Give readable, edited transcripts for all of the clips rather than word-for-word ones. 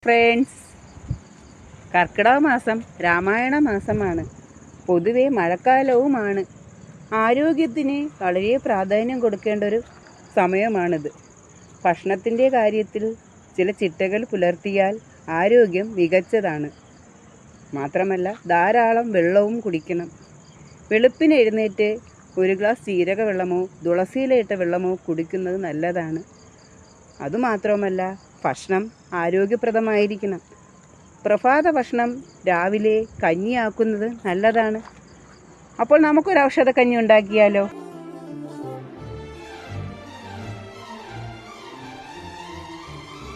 Friends, കർക്കിടക മാസം രാമായണ മാസമാണ്. പൊതുവെ മഴക്കാലവുമാണ്. ആരോഗ്യത്തിന് വളരെ പ്രാധാന്യം കൊടുക്കേണ്ട ഒരു സമയമാണിത്. ഭക്ഷണത്തിൻ്റെ കാര്യത്തിൽ ചില ചിട്ടകൾ പുലർത്തിയാൽ ആരോഗ്യം മികച്ചതാണ്. മാത്രമല്ല, ധാരാളം വെള്ളവും കുടിക്കണം. വെളുപ്പിന് എഴുന്നേറ്റ് ഒരു ഗ്ലാസ് ജീരക വെള്ളമോ തുളസിയിലിട്ട വെള്ളമോ കുടിക്കുന്നത് നല്ലതാണ്. അതുമാത്രമല്ല, ഭക്ഷണം ആരോഗ്യപ്രദമായിരിക്കണം. പ്രഭാത ഭക്ഷണം രാവിലെ കഞ്ഞിയാക്കുന്നത് നല്ലതാണ്. അപ്പോൾ നമുക്കൊരു ഔഷധക്കഞ്ഞി ഉണ്ടാക്കിയാലോ?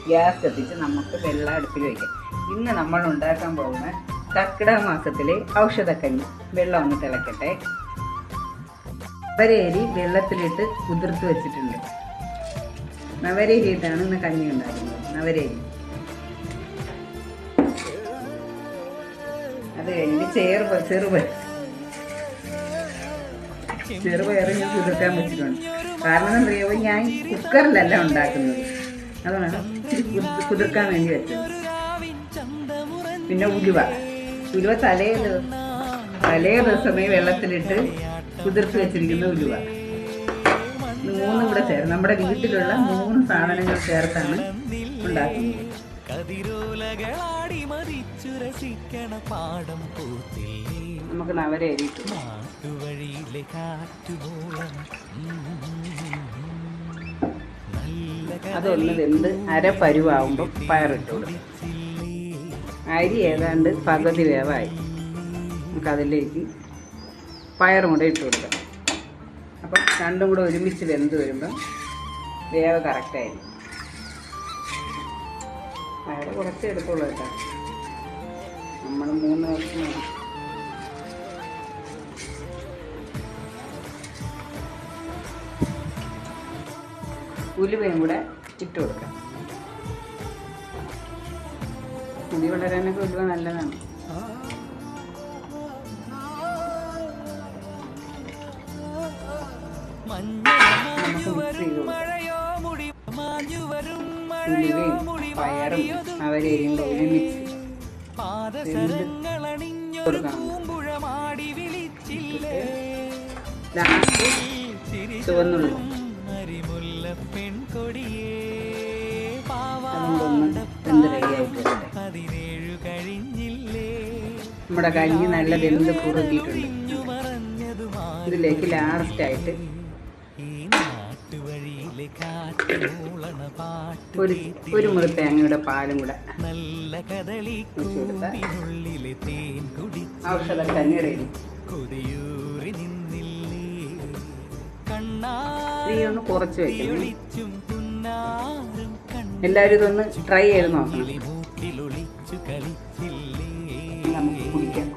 ഗ്യാസ് കത്തിച്ച് നമുക്ക് വെള്ളം അടുപ്പിൽ വയ്ക്കാം. ഇന്ന് നമ്മൾ ഉണ്ടാക്കാൻ പോകുന്ന കർക്കിടക മാസത്തിലെ ഔഷധക്കഞ്ഞി. വെള്ളം ഒന്ന് തിളക്കട്ടെ. നവരേരി വെള്ളത്തിലിട്ട് കുതിർത്ത് വെച്ചിട്ടുണ്ട്. നവരേരിയിട്ടാണ് ഇന്ന് കഞ്ഞി ഉണ്ടാക്കുന്നത്. നവരേരി അത് കഴിഞ്ഞിട്ട് ചെറുപയർ ഞാൻ കുതിർക്കാൻ വെച്ചിട്ടുണ്ട്. കാരണം എന്താ പറയുക, ഞാൻ കുക്കറിലല്ല ഉണ്ടാക്കുന്നത്, അതുകൊണ്ടാണ് ഇച്ചിരി കുതിർക്കാൻ വേണ്ടി വെച്ചത്. പിന്നെ ഉലുവ തലേ ദിവസമേ വെള്ളത്തിലിട്ട് കുതിർത്ത് വെച്ചിരിക്കുന്ന ഉലുവ. മൂന്നും കൂടെ ചേർന്ന് നമ്മുടെ വീട്ടിലുള്ള 3 സാധനങ്ങൾ ചേർത്താണ് ഉണ്ടാക്കുന്നത്. നമുക്ക് നവരേരി അതൊന്ന് വെന്ത് അരപ്പരുവാകുമ്പോൾ പയറിട്ട് കൊടുക്കും. അരി ഏതാണ്ട് പകുതി വേവായി. നമുക്കതിലേക്ക് പയറും കൂടെ ഇട്ട് കൊടുക്കാം. അപ്പം രണ്ടും കൂടെ ഒരുമിച്ച് വെന്ത് വരുമ്പം വേവ് കറക്റ്റായിരിക്കും. പയർ കുറച്ച് എടുക്കുള്ളൂ കേട്ടോ. നമ്മൾ 3 വർഷം മതി. ഉലുവയും കൂടെ ഇട്ട് കൊടുക്കാം. മുടി വളരാനൊക്കെ ഉലുവ നല്ലതാണ്. ഉലുവയും പയറും അവരേയും ഒരുമിച്ച് കൊടുക്കണം. ലാസ്റ്റ് ചുവന്നുള്ളി അതുകൊണ്ടൊന്ന് വെന്ത് റെഡിയായിട്ട് നമ്മുടെ കഞ്ഞി നല്ല വെന്ത് കുറുകിയിട്ടുണ്ട്. ഇതിലേക്ക് ലാസ്റ്റായിട്ട് ഒരു മുറി തേങ്ങയുടെ പാലും കൂടെ ഔഷധക്കഞ്ഞി റെഡി. ഒന്ന് കുറച്ച് വെക്കണം. എല്ലാവരും ഇതൊന്ന് ട്രൈ ചെയ്ത് നോക്കണം. നമുക്ക് കുടിക്കാം.